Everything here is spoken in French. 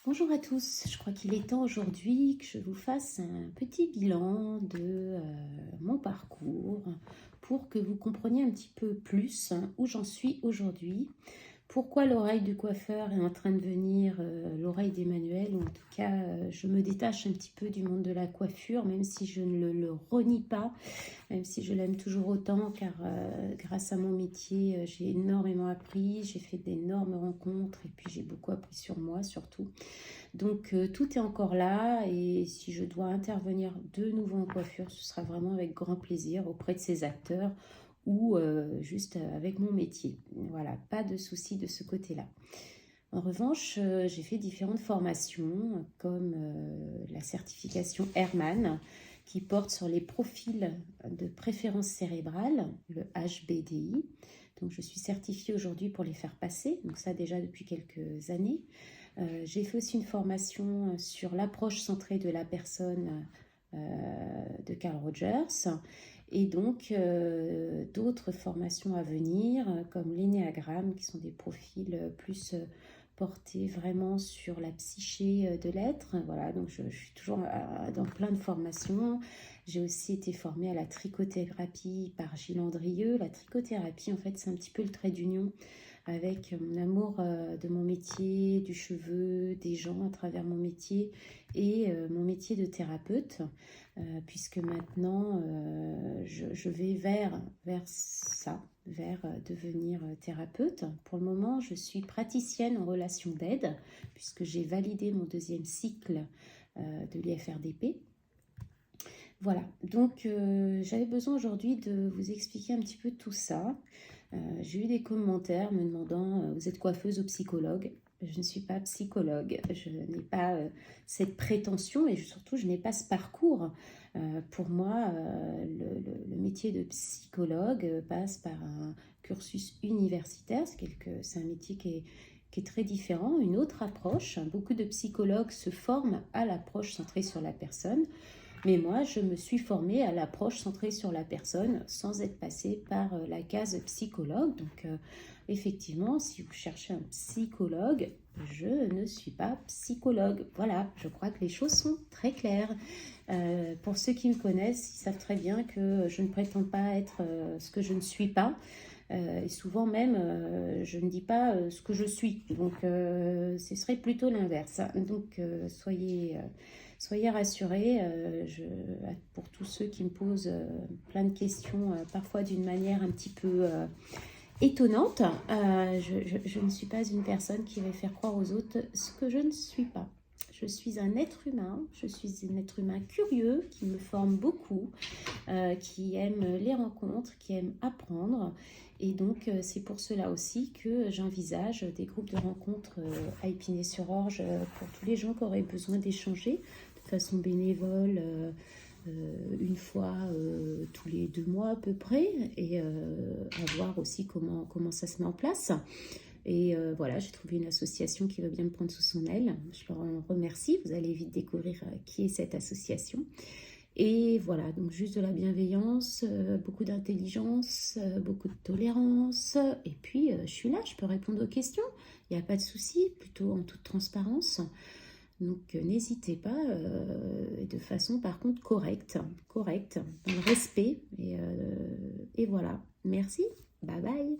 Bonjour à tous, je crois qu'il est temps aujourd'hui que je vous fasse un petit bilan de mon parcours pour que vous compreniez un petit peu plus où j'en suis aujourd'hui, pourquoi l'oreille du coiffeur est en train de devenir l'oreille d'Emmanuel, ou en tout cas je me détache un petit peu du monde de la coiffure, même si je ne le renie pas, même si je l'aime toujours autant, car grâce à mon métier, j'ai énormément appris, j'ai fait d'énormes rencontres et puis j'ai beaucoup appris sur moi surtout. Donc tout est encore là et si je dois intervenir de nouveau en coiffure, ce sera vraiment avec grand plaisir auprès de ces acteurs ou juste avec mon métier. Voilà, pas de souci de ce côté-là. En revanche, j'ai fait différentes formations comme la certification Herman qui porte sur les profils de préférence cérébrale, le HBDI. Donc je suis certifiée aujourd'hui pour les faire passer, donc ça déjà depuis quelques années. J'ai fait aussi une formation sur l'approche centrée de la personne de Carl Rogers et donc d'autres formations à venir comme l'énéagramme qui sont des profils plus portés vraiment sur la psyché de l'être. Voilà, donc je suis toujours dans plein de formations. J'ai aussi été formée à la trichothérapie par Gilles Andrieux. La trichothérapie, en fait, c'est un petit peu le trait d'union avec mon amour de mon métier, du cheveu, des gens à travers mon métier et mon métier de thérapeute, puisque maintenant je vais vers ça, vers devenir thérapeute. Pour le moment, je suis praticienne en relation d'aide, puisque j'ai validé mon deuxième cycle de l'IFRDP. Voilà, donc j'avais besoin aujourd'hui de vous expliquer un petit peu tout ça. J'ai eu des commentaires me demandant vous êtes coiffeuse ou psychologue? Je ne suis pas psychologue, je n'ai pas cette prétention et surtout je n'ai pas ce parcours. Pour moi, le métier de psychologue passe par un cursus universitaire, c'est un métier qui est très différent, une autre approche. Beaucoup de psychologues se forment à l'approche centrée sur la personne. Mais moi, je me suis formée à l'approche centrée sur la personne sans être passée par la case psychologue. Donc, effectivement, si vous cherchez un psychologue, je ne suis pas psychologue. Voilà, je crois que les choses sont très claires. Pour ceux qui me connaissent, ils savent très bien que je ne prétends pas être ce que je ne suis pas. Et souvent même, je ne dis pas ce que je suis. Donc, ce serait plutôt l'inverse. Donc, soyez rassurés. Pour tous ceux qui me posent plein de questions, parfois d'une manière un petit peu étonnante, je ne suis pas une personne qui va faire croire aux autres ce que je ne suis pas. Je suis un être humain, je suis un être humain curieux qui me forme beaucoup, qui aime les rencontres, qui aime apprendre. Et donc, c'est pour cela aussi que j'envisage des groupes de rencontres à Épinay-sur-Orge pour tous les gens qui auraient besoin d'échanger de façon bénévole, une fois tous les 2 mois à peu près, et à voir aussi comment ça se met en place. Et voilà, j'ai trouvé une association qui veut bien me prendre sous son aile. Je leur en remercie. Vous allez vite découvrir qui est cette association. Et voilà, donc juste de la bienveillance, beaucoup d'intelligence, beaucoup de tolérance. Et puis, je suis là, je peux répondre aux questions. Il n'y a pas de souci, plutôt en toute transparence. Donc, n'hésitez pas, de façon par contre correcte, dans le respect. Et voilà, merci, bye bye.